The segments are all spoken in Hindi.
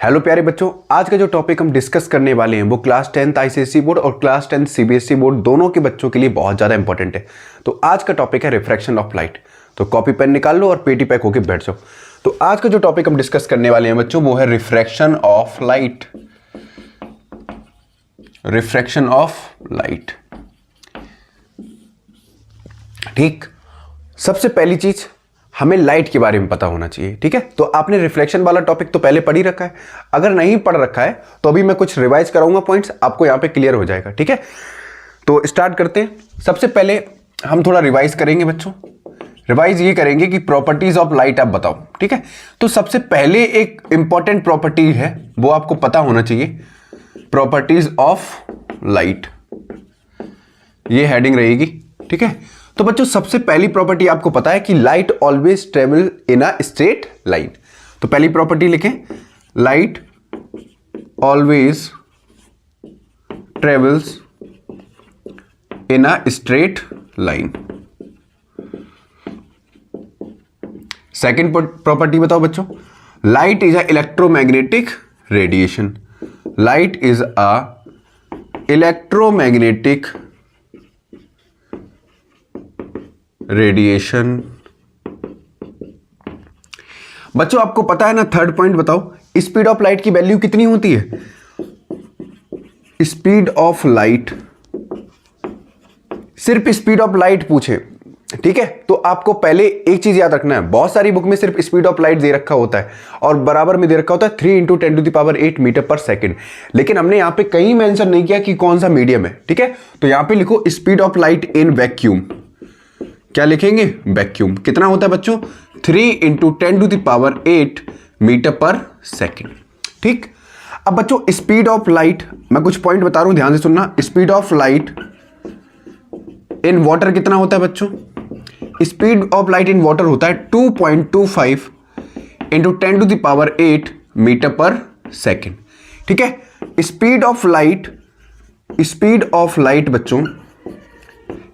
हेलो प्यारे बच्चों, आज का जो टॉपिक हम डिस्कस करने वाले हैं वो क्लास 10th आईसीएसई बोर्ड और क्लास 10th सीबीएसई बोर्ड दोनों के बच्चों के लिए बहुत ज़्यादा इंपॉर्टेंट है। तो आज का टॉपिक है रिफ्रैक्शन ऑफ लाइट। तो कॉपी पेन निकाल लो और पेटी पैक होके बैठ जाओ। तो आज का जो टॉपिक हम डिस्कस करने वाले हैं बच्चों वो है refraction of light. Refraction of light, ठीक। सबसे पहली चीज हमें लाइट के बारे में पता होना चाहिए, ठीक है। तो आपने रिफ्लेक्शन वाला टॉपिक तो पहले पढ़ ही रखा है। अगर नहीं पढ़ रखा है तो अभी मैं कुछ रिवाइज कराऊंगा, पॉइंट्स आपको यहां पे क्लियर हो जाएगा, ठीक है। तो स्टार्ट करते हैं। सबसे पहले हम थोड़ा रिवाइज करेंगे बच्चों। रिवाइज ये करेंगे कि प्रॉपर्टीज ऑफ लाइट आप बताओ, ठीक है। तो सबसे पहले एक इंपॉर्टेंट प्रॉपर्टी है वो आपको पता होना चाहिए, प्रॉपर्टीज ऑफ लाइट। ये हेडिंग रहेगी, ठीक है। तो बच्चों सबसे पहली प्रॉपर्टी आपको पता है कि light always travel in a straight line. तो पहली प्रॉपर्टी लिखें, light always travels in a straight line. Second property बताओ बच्चों, light is a electromagnetic radiation. Light is a electromagnetic radiation. बच्चों आपको पता है ना, थर्ड पॉइंट बताओ, स्पीड ऑफ लाइट की वैल्यू कितनी होती है। स्पीड ऑफ लाइट, सिर्फ स्पीड ऑफ लाइट पूछे, ठीक है, तो आपको पहले एक चीज याद रखना है, बहुत सारी बुक में सिर्फ स्पीड ऑफ लाइट दे रखा होता है और बराबर में दे रखा होता है 3 × 10⁸ मीटर पर सेकेंड। लेकिन हमने यहां पे कहीं मेंशन नहीं किया कि कौन सा मीडियम है, ठीक है। तो यहां पे लिखो speed of light in vacuum. क्या लिखेंगे, वैक्यूम। कितना होता है बच्चों, 3 × 10⁸ मीटर पर सेकेंड, ठीक। अब बच्चों स्पीड ऑफ लाइट, मैं कुछ पॉइंट बता रहा हूं, ध्यान से सुनना। Speed of light in water कितना होता है बच्चों, speed of light in water होता है 2.25 × 10⁸ मीटर पर सेकेंड, ठीक है। Speed of light, speed of light बच्चों,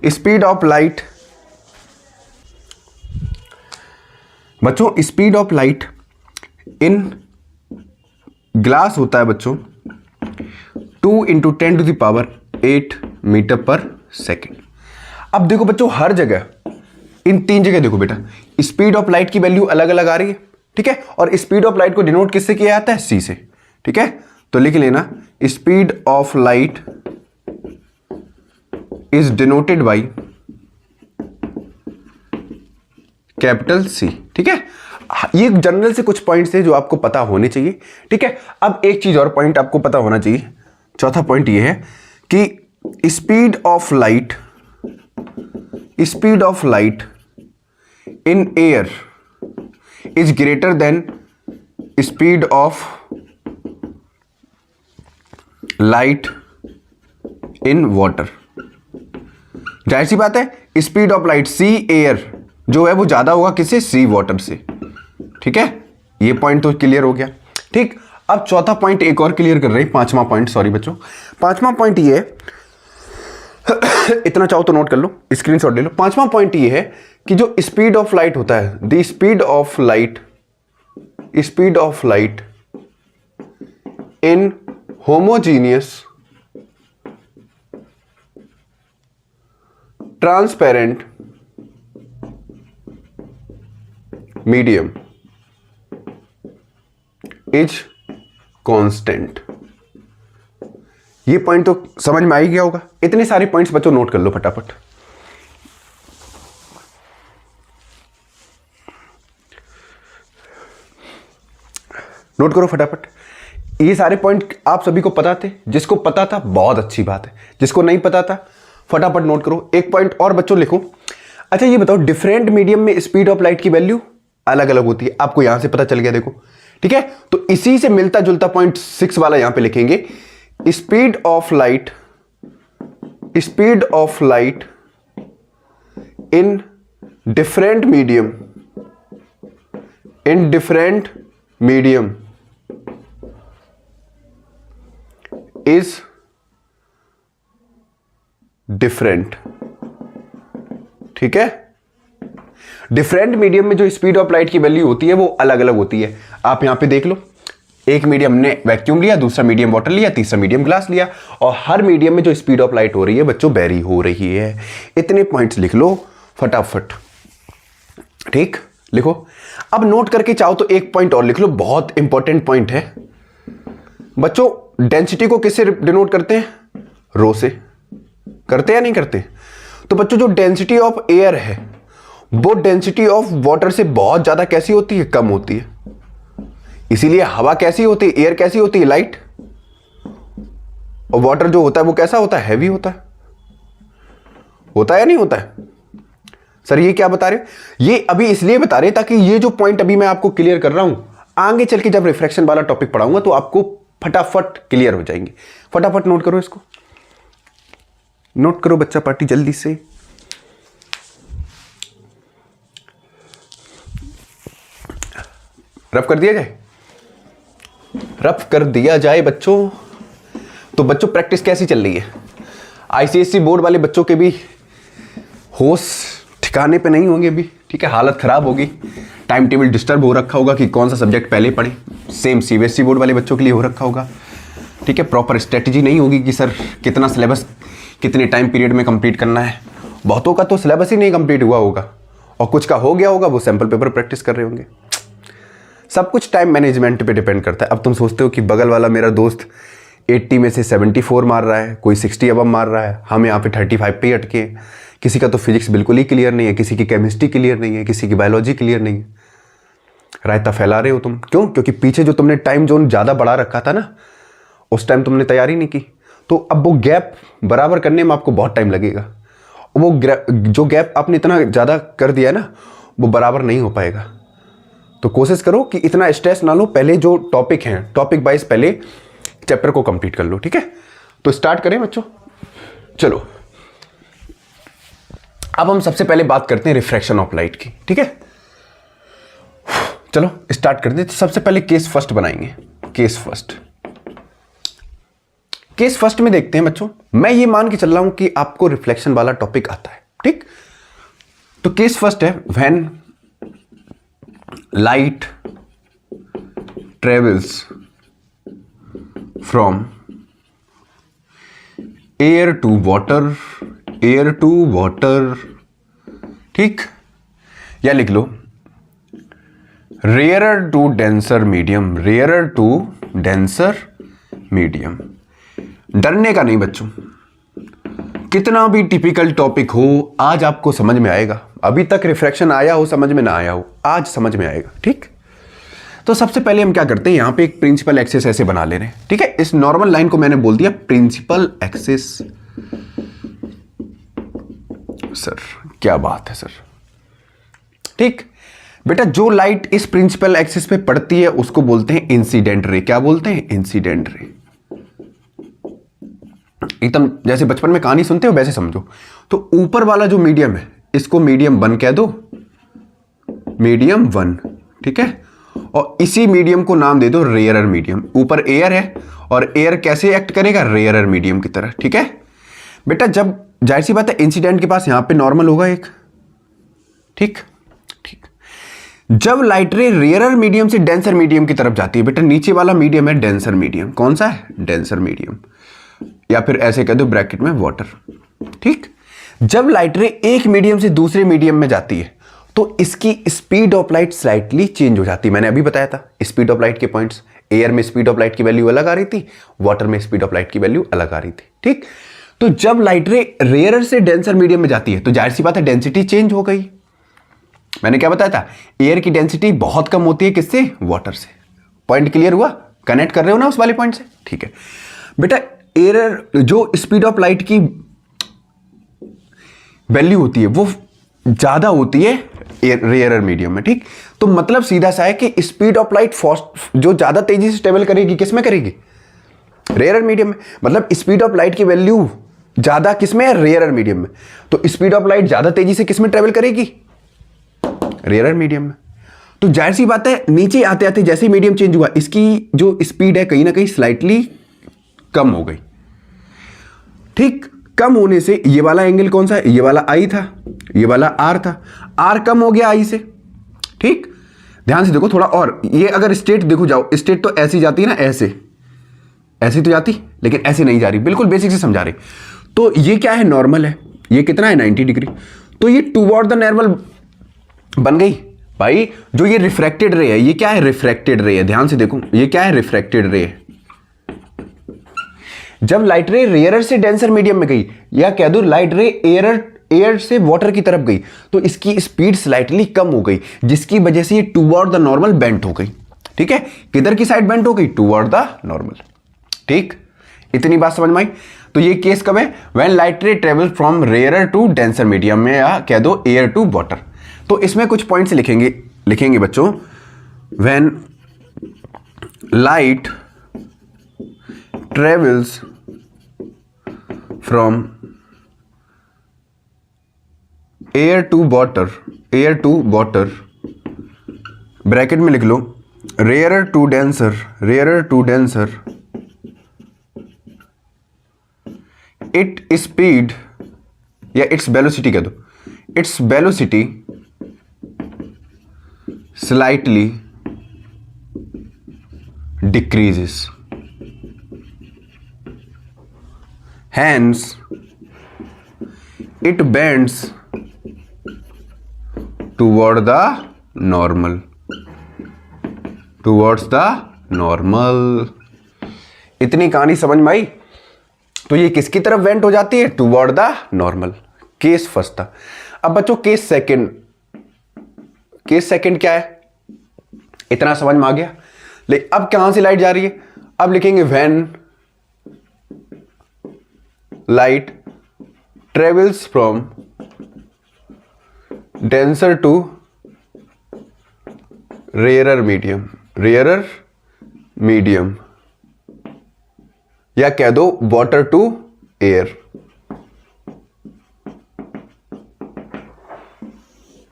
स्पीड ऑफ लाइट बच्चों, speed of light in glass होता है बच्चों 2 × 10⁸ मीटर पर सेकेंड। अब देखो बच्चों, हर जगह इन तीन जगह देखो बेटा, स्पीड ऑफ लाइट की वैल्यू अलग अलग आ रही है, ठीक है। और स्पीड ऑफ लाइट को डिनोट किससे किया जाता है, सी से, ठीक है। तो लिख लेना, speed of light is denoted by capital C, ठीक है। ये जनरल से कुछ पॉइंट्स है जो आपको पता होने चाहिए, ठीक है। अब एक चीज और पॉइंट आपको पता होना चाहिए, चौथा पॉइंट ये है कि speed of light, speed of light in air is greater than speed of light in water. जाहिर सी बात है, स्पीड ऑफ लाइट सी एयर जो है वो ज्यादा होगा किससे, सी वाटर से, ठीक है। ये पॉइंट तो क्लियर हो गया, ठीक। अब चौथा पॉइंट एक और क्लियर कर रहे हैं, पांचवा पॉइंट, सॉरी बच्चों, पांचवा पॉइंट ये है इतना चाहो तो नोट कर लो, स्क्रीनशॉट ले लो। पांचवा पॉइंट ये है कि जो स्पीड ऑफ लाइट होता है, the speed of light, speed of light in homogeneous transparent medium is constant. ये पॉइंट तो समझ में आ ही गया होगा। इतने सारे पॉइंट्स बच्चों नोट कर लो फटाफट। नोट करो फटाफट। ये सारे पॉइंट आप सभी को पता थे, जिसको पता था बहुत अच्छी बात है, जिसको नहीं पता था फटाफट नोट करो। एक पॉइंट और बच्चों लिखो। अच्छा ये बताओ, डिफरेंट मीडियम में स्पीड ऑफ लाइट की वैल्यू अलग अलग होती है, आपको यहां से पता चल गया, देखो, ठीक है। तो इसी से मिलता जुलता पॉइंट 6 वाला यहां पे लिखेंगे, speed of light, speed of light in different medium, in different medium is different, ठीक है। डिफरेंट मीडियम में जो स्पीड ऑफ लाइट की वैल्यू होती है वो अलग अलग होती है। आप यहां पे देख लो, एक मीडियम ने वैक्यूम लिया, दूसरा मीडियम वाटर लिया, तीसरा मीडियम ग्लास लिया, और हर मीडियम में जो स्पीड ऑफ लाइट हो रही है बच्चों वेरी हो रही है। इतने पॉइंट्स लिख लो फटाफट, ठीक, लिखो। अब नोट करके चाहो तो एक पॉइंट और लिख लो, बहुत इंपॉर्टेंट पॉइंट है बच्चों। डेंसिटी को किससे डिनोट करते हैं? रो से। करते या नहीं करते? तो बच्चों जो डेंसिटी ऑफ एयर है वो डेंसिटी ऑफ वाटर से बहुत ज्यादा कैसी होती है? कम होती है। इसीलिए हवा कैसी होती है, एयर कैसी होती है? लाइट। और वाटर जो होता है वो कैसा होता है? हैवी होता है। होता है या नहीं होता है? सर ये क्या बता रहे? ये अभी इसलिए बता रहे ताकि ये जो पॉइंट अभी मैं आपको क्लियर कर रहा हूं, आगे चल के जब रिफ्रैक्शन वाला टॉपिक पढ़ाऊंगा तो आपको फटाफट क्लियर हो जाएंगे। फटाफट नोट करो इसको, नोट करो बच्चा पार्टी जल्दी से। रफ कर दिया जाए, रफ कर दिया जाए बच्चों। तो बच्चों प्रैक्टिस कैसी चल रही है? आईसीएसई बोर्ड वाले बच्चों के भी होश ठिकाने पे नहीं होंगे अभी, ठीक है, हालत खराब होगी, टाइम टेबल डिस्टर्ब हो रखा होगा कि कौन सा सब्जेक्ट पहले पढ़े। सेम सीबीएसई बोर्ड वाले बच्चों के लिए हो रखा होगा, ठीक है। प्रॉपर स्ट्रेटजी नहीं होगी कि सर कितना सिलेबस कितने टाइम पीरियड में कंप्लीट करना है। बहुतों का तो सिलेबस ही नहीं कंप्लीट हुआ होगा और कुछ का हो गया होगा, वो सैंपल पेपर प्रैक्टिस कर रहे होंगे। सब कुछ टाइम मैनेजमेंट पे डिपेंड करता है। अब तुम सोचते हो कि बगल वाला मेरा दोस्त 80 में से 74 मार रहा है, कोई 60 अबव मार रहा है, हम यहाँ पे 35 पे ही अटके हैं। किसी का तो फिजिक्स बिल्कुल ही क्लियर नहीं है, किसी की केमिस्ट्री क्लियर नहीं है, किसी की बायोलॉजी क्लियर नहीं है। रायता फैला रहे हो तुम, क्यों? क्योंकि पीछे जो तुमने टाइम जोन ज़्यादा बढ़ा रखा था ना, उस टाइम तुमने तैयारी नहीं की। तो अब वो गैप बराबर करने में आपको बहुत टाइम लगेगा। वो जो गैप आपने इतना ज़्यादा कर दिया ना, वो बराबर नहीं हो पाएगा। तो कोशिश करो कि इतना स्ट्रेस ना लो। पहले जो टॉपिक हैं, टॉपिक वाइज पहले चैप्टर को कंप्लीट कर लो, ठीक है। तो स्टार्ट करें बच्चों, चलो। अब हम सबसे पहले बात करते हैं रिफ्रैक्शन ऑफ लाइट की, ठीक है। चलो स्टार्ट करते हैं। तो सबसे पहले केस फर्स्ट बनाएंगे। केस फर्स्ट, केस फर्स्ट में देखते हैं बच्चों। मैं ये मान के चल रहा हूं कि आपको रिफ्लेक्शन वाला टॉपिक आता है, ठीक। तो केस फर्स्ट है when light travels from air to water, air to water, ठीक। या लिख लो rarer to denser medium, rarer to denser medium. डरने का नहीं बच्चों, कितना भी टिपिकल टॉपिक हो आज आपको समझ में आएगा। अभी तक रिफ्रैक्शन आया हो समझ में ना आया हो, आज समझ में आएगा, ठीक। तो सबसे पहले हम क्या करते हैं, यहां पे एक प्रिंसिपल एक्सिस ऐसे बना ले रहे हैं, ठीक है। इस नॉर्मल लाइन को मैंने बोल दिया प्रिंसिपल एक्सिस। सर क्या बात है सर, ठीक। बेटा जो लाइट इस प्रिंसिपल एक्सिस पे पड़ती है उसको बोलते हैं इंसिडेंट रे। क्या बोलते हैं? Incident ray. एकदम जैसे बचपन में कहानी सुनते हो वैसे समझो। तो ऊपर वाला जो मीडियम है इसको मीडियम 1 कह दो, मीडियम 1, ठीक है। और इसी मीडियम को नाम दे दो रेयरर मीडियम। ऊपर एयर है और एयर कैसे एक्ट करेगा? रेयरर मीडियम की तरह, ठीक है। बेटा जब जाहिर सी बात है इंसिडेंट के पास यहां पे नॉर्मल होगा एक, ठीक ठीक। जब लाइट रे रेयरर मीडियम से डेंसर मीडियम की तरफ जाती है, बेटा नीचे वाला मीडियम है डेंसर मीडियम। कौन सा है? डेंसर मीडियम, या फिर ऐसे कह दो ब्रैकेट में वाटर, ठीक। जब लाइट रे एक मीडियम से दूसरे मीडियम में जाती है तो इसकी speed of light slightly change हो जाती है। मैंने अभी बताया था स्पीड ऑफ लाइट के पॉइंट्स। एयर में स्पीड ऑफ लाइट की वैल्यू अलग आ रही थी, वाटर में स्पीड ऑफ लाइट की वैल्यू अलग आ रही थी, ठीक। तो जब लाइट रे रेयरर से डेंसर मीडियम में जाती है तो जाहिर सी बात है डेंसिटी चेंज हो गई। मैंने क्या बताया था? एयर की डेंसिटी बहुत कम होती है किससे? वाटर से। पॉइंट क्लियर हुआ? कनेक्ट कर रहे हो ना उस वाले पॉइंट से, ठीक है। बेटा एयर जो स्पीड ऑफ लाइट की वैल्यू होती है वो ज्यादा होती है रेयरर मीडियम में, ठीक। तो मतलब सीधा सा है कि स्पीड ऑफ लाइट जो ज्यादा तेजी से ट्रेवल करेगी किस में करेगी? रेयरर मीडियम में। मतलब स्पीड ऑफ लाइट की वैल्यू ज्यादा किस में है? रेयरर मीडियम में। तो स्पीड ऑफ लाइट ज्यादा तेजी से किस में ट्रेवल करेगी? रेयरर मीडियम में। तो जाहिर सी बात है नीचे आते आते जैसे ही मीडियम चेंज हुआ इसकी जो स्पीड है कहीं ना कहीं स्लाइटली कम हो गई, ठीक। कम होने से ये वाला एंगल कौन सा है? ये वाला आई था, ये वाला आर था। आर कम हो गया आई से, ठीक। ध्यान से देखो थोड़ा और, ये अगर स्टेट देखो जाओ, स्टेट तो ऐसी जाती है ना, ऐसे ऐसी तो जाती, लेकिन ऐसे नहीं जा रही, बिल्कुल बेसिक से समझा रहे। तो ये क्या है, नॉर्मल है, ये कितना है 90 डिग्री, तो ये टुवर्ड द नॉर्मल बन गई भाई। जो ये रिफ्रैक्टेड रे है, ये क्या है, रिफ्रैक्टेड रे है, ध्यान से देखो ये क्या है, रिफ्रैक्टेड रे है। जब लाइट रे रेयरर से डेंसर मीडियम में गई, या कह दो लाइट रे एयर से वाटर की तरफ गई, तो इसकी स्पीड स्लाइटली कम हो गई, जिसकी वजह से ये टुवर्ड द नॉर्मल बेंट हो गई। ठीक है, किधर की साइड बेंट हो गई, टुवर्ड द नॉर्मल। ठीक, इतनी बात समझ में आई। तो ये केस कब है, when light ray travel from rarer to denser medium में, या कह दो एयर टू वाटर। तो इसमें कुछ पॉइंट्स लिखेंगे बच्चों। When light travels from air to water, bracket में लिख लो, rarer to denser, it speed या इट्स वेलोसिटी कह दो, its velocity slightly decreases, hence it bends toward the normal, towards the normal। इतनी कहानी समझ में आई। तो ये किसकी तरफ वेंट हो जाती है, toward the normal. Case first था। अब बच्चों केस सेकंड क्या है, इतना समझ में आ गया। लेकिन अब कहां से लाइट जा रही है, अब लिखेंगे when light travels from denser to rarer medium, या कह दो water to air।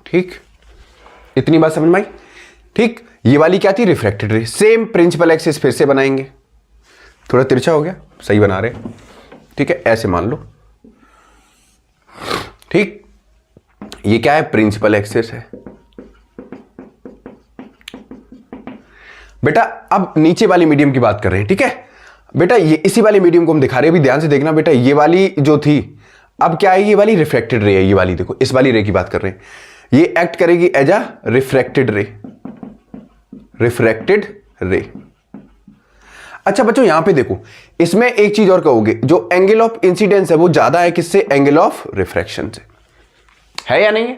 ठीक, इतनी बात समझ में आई। ठीक, ये वाली क्या थी, रिफ्रैक्टेड रे। सेम प्रिंसिपल एक्सिस फिर से बनाएंगे, थोड़ा तिरछा हो गया, सही बना रहे। ठीक है, ऐसे मान लो। ठीक, ये क्या है, प्रिंसिपल एक्सिस है बेटा। अब नीचे वाली मीडियम की बात कर रहे हैं। ठीक है बेटा, ये इसी वाली मीडियम को हम दिखा रहे हैं, अभी ध्यान से देखना बेटा। ये वाली जो थी, अब क्या है, ये वाली रिफ्रैक्टेड रे है। ये वाली देखो, इस वाली रे की बात कर रहे हैं, ये एक्ट करेगी एज अ रिफ्रैक्टेड रे। अच्छा बच्चों, यहां पे देखो, इसमें एक चीज और कहोगे, जो एंगल ऑफ इंसिडेंस है वो ज्यादा है किससे, एंगल ऑफ रिफ्रैक्शन से, है या नहीं है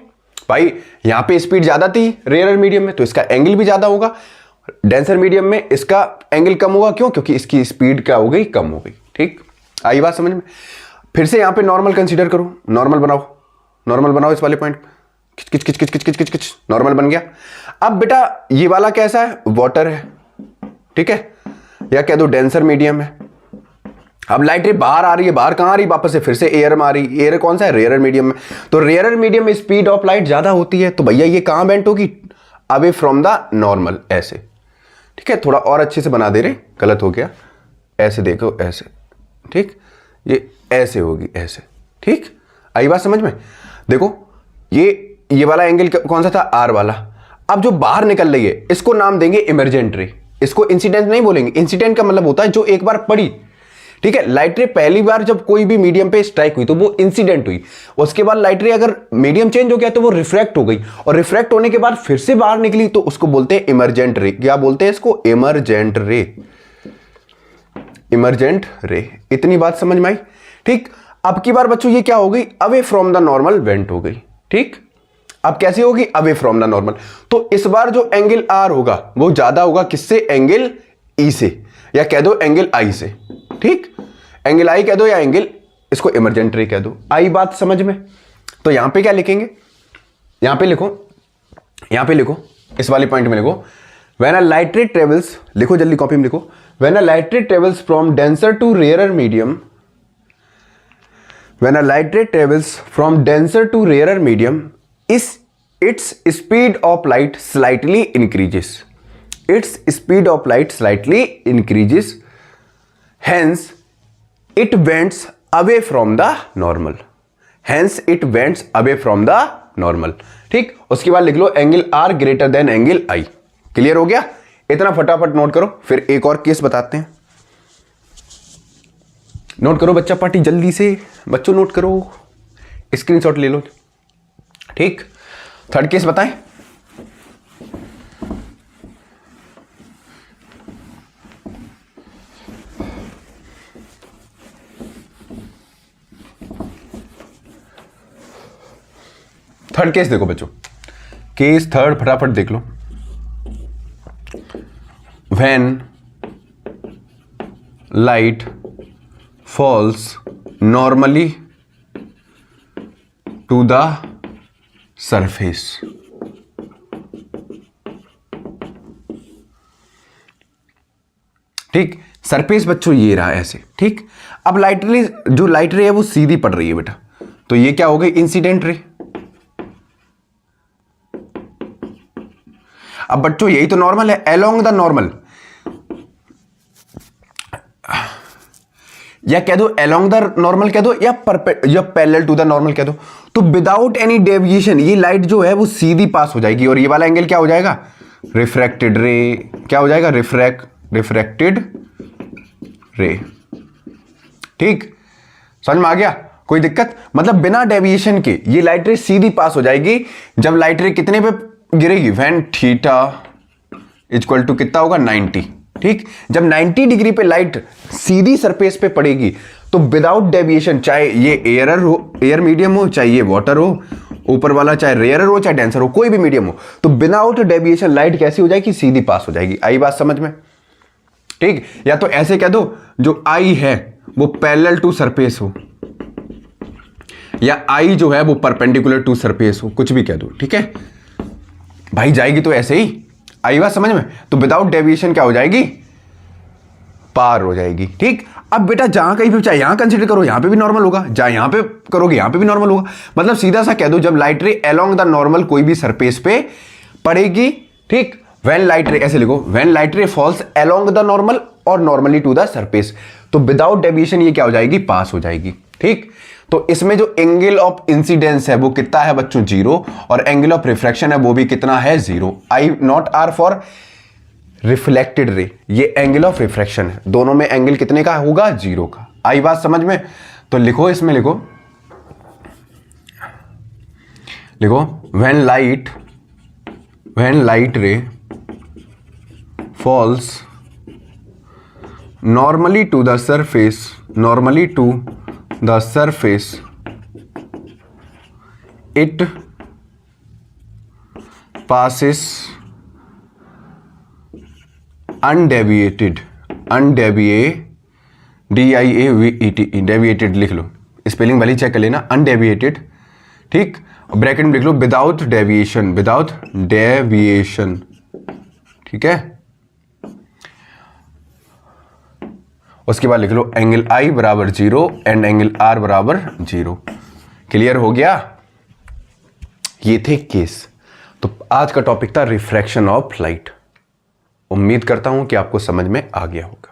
भाई। यहां पे स्पीड ज्यादा थी रेयर मीडियम में, तो इसका एंगल भी ज्यादा होगा। डेंसर मीडियम में इसका एंगल कम होगा, क्यों, क्योंकि इसकी स्पीड क्या हो गई, कम हो गई। ठीक, आई बात समझ में। फिर से यहां पे नॉर्मल कंसीडर करो, नॉर्मल बनाओ इस वाले पॉइंट, किच नॉर्मल बन गया। अब बेटा ये वाला कैसा है, वाटर है। ठीक है, या कह दो डेंसर मीडियम है। अब लाइट रे बाहर आ रही है, बाहर कहां आ रही है, वापस से फिर से एयर में आ रही। एयर कौन सा है, रेयर मीडियम में। तो रेयर मीडियम में स्पीड ऑफ लाइट ज्यादा होती है, तो भैया ये कहां बेंट होगी, अवे फ्रॉम द नॉर्मल, ऐसे। ठीक है, थोड़ा और अच्छे से बना दे रहे, गलत हो गया, ऐसे देखो, ऐसे। ठीक, ये ऐसे होगी, ऐसे। ठीक, आई बात समझ में। देखो ये वाला एंगल कौन सा था, आर वाला। अब जो बाहर निकल रही है, इसको नाम देंगे इमरजेंट रे। इसको इंसिडेंट नहीं बोलेंगे, इंसिडेंट का मतलब होता है जो एक बार पड़ी। ठीक है, लाइट रे पहली बार जब कोई भी मीडियम पे स्ट्राइक हुई तो वो इंसिडेंट हुई, उसके बाद लाइट रे अगर मीडियम चेंज हो गया तो वो रिफ्रैक्ट हो गई, और रिफ्रैक्ट होने के बाद फिर से बाहर निकली तो उसको बोलते हैं इमरजेंट रे। क्या बोलते हैं इसको, इमरजेंट रे। इतनी बात समझ में आई। ठीक, अब की बार बच्चों ये क्या हो गई, away from the normal went हो गई। ठीक, अब कैसे होगी, अवे फ्रॉम द नॉर्मल। तो इस बार जो एंगल आर होगा वो ज्यादा होगा किससे, एंगल ई से, या कह दो एंगल आई से। ठीक, एंगल आई कह दो या एंगल, इसको इमरजेंट रे कह दो। आई बात समझ में। तो यहां पे क्या लिखेंगे, यहां पे लिखो, इस वाले पॉइंट में लिखो, when a light ray travels, लिखो जल्दी कॉपी में लिखो, when a light ray travels from denser to rarer medium, when a light ray travels from denser to rarer medium, its speed of light slightly increases. Its speed of light slightly increases. Hence, it bends away from the normal. Hence, it bends away from the normal. ठीक, उसके बाद लिख लो angle R greater than angle I. Clear हो गया? इतना फटाफट नोट करो, फिर एक और केस बताते हैं। नोट करो बच्चा पार्टी, जल्दी से बच्चों नोट करो, स्क्रीनशॉट ले लो। ठीक, थर्ड केस बताएं। थर्ड केस देखो बच्चों, केस थर्ड फटाफट देख लो। When light falls normally to the surface। ठीक, सरफेस बच्चों ये रहा ऐसे। ठीक, अब लाइट रे, जो लाइट रे है वो सीधी पड़ रही है बेटा, तो ये क्या हो गई? Incident ray. अब बच्चों यही तो नॉर्मल है, अलोंग द नॉर्मल, या कह दो अलोंग द नॉर्मल कह दो, या पैरेलल टू द नॉर्मल कह दो। तो विदाउट एनी डेविएशन ये लाइट जो है वो सीधी पास हो जाएगी, और ये वाला एंगल क्या हो जाएगा? रिफ्रैक्टेड रे। क्या हो जाएगा? रिफ्रैक्टेड रे। ठीक, समझ में आ गया? कोई दिक्कत? मतलब बिना डेविएशन के ये लाइट रे सीधी पास हो जाएगी। जब लाइट रे कितने पे गिरेगी? व्हेन थीटा इक्वल टू कितना होगा? 90। ठीक, जब 90 डिग्री पे लाइट सीधी सरफेस पे पड़ेगी तो विदाउट डेविएशन, चाहे ये एयर हो, एयर मीडियम हो, चाहे ये वाटर हो ऊपर वाला, चाहे रेयर हो, चाहे डेंसर हो, कोई भी मीडियम हो, तो विदाउट डेविएशन लाइट कैसी हो जाएगी? सीधी पास हो जाएगी। आई बात समझ में? ठीक, या तो ऐसे कह दो, जो आई है वो पैरेलल टू सरफेस हो, या आई जो है वो परपेंडिकुलर टू सरफेस हो, कुछ भी कह दो। ठीक है भाई, जाएगी तो ऐसे ही। आई बात समझ में? तो विदाउट डेविएशन क्या हो जाएगी? पार हो जाएगी। ठीक, अब बेटा जहां कहीं पे चाहे यहां कंसीडर करो, यहां पे भी नॉर्मल होगा, जहां यहां पे करोगे यहां पे भी नॉर्मल होगा। मतलब सीधा सा कह दो, जब लाइट रे अलोंग द नॉर्मल कोई भी सरफेस पे पड़ेगी, ठीक, व्हेन लाइट रे, ऐसे लिखो, when light ray falls along the normal और नॉर्मली टू द सरफेस, तो विदाउट डेविएशन ये क्या हो जाएगी? पास हो जाएगी। ठीक, तो इसमें जो एंगल ऑफ इंसिडेंस है वो कितना है बच्चों? 0, और एंगल ऑफ रिफ्रैक्शन है वो भी कितना है? 0। I not R for reflected ray, ये एंगल ऑफ रिफ्रैक्शन है, दोनों में एंगल कितने का होगा? 0 का। आई बात समझ में? तो लिखो, इसमें लिखो when light ray falls normally to the surface it passes undeviated DIAVET, deviated लिख लो, स्पेलिंग वाली चेक कर लेना, अनडेविएटेड। ठीक, ब्रैकेट में लिख लो विदाउट डेविएशन, ठीक है। उसके बाद लिख लो एंगल आई बराबर 0 एंड एंगल आर बराबर 0। क्लियर हो गया? ये थे केस। तो आज का टॉपिक था रिफ्रैक्शन ऑफ लाइट। उम्मीद करता हूं कि आपको समझ में आ गया होगा।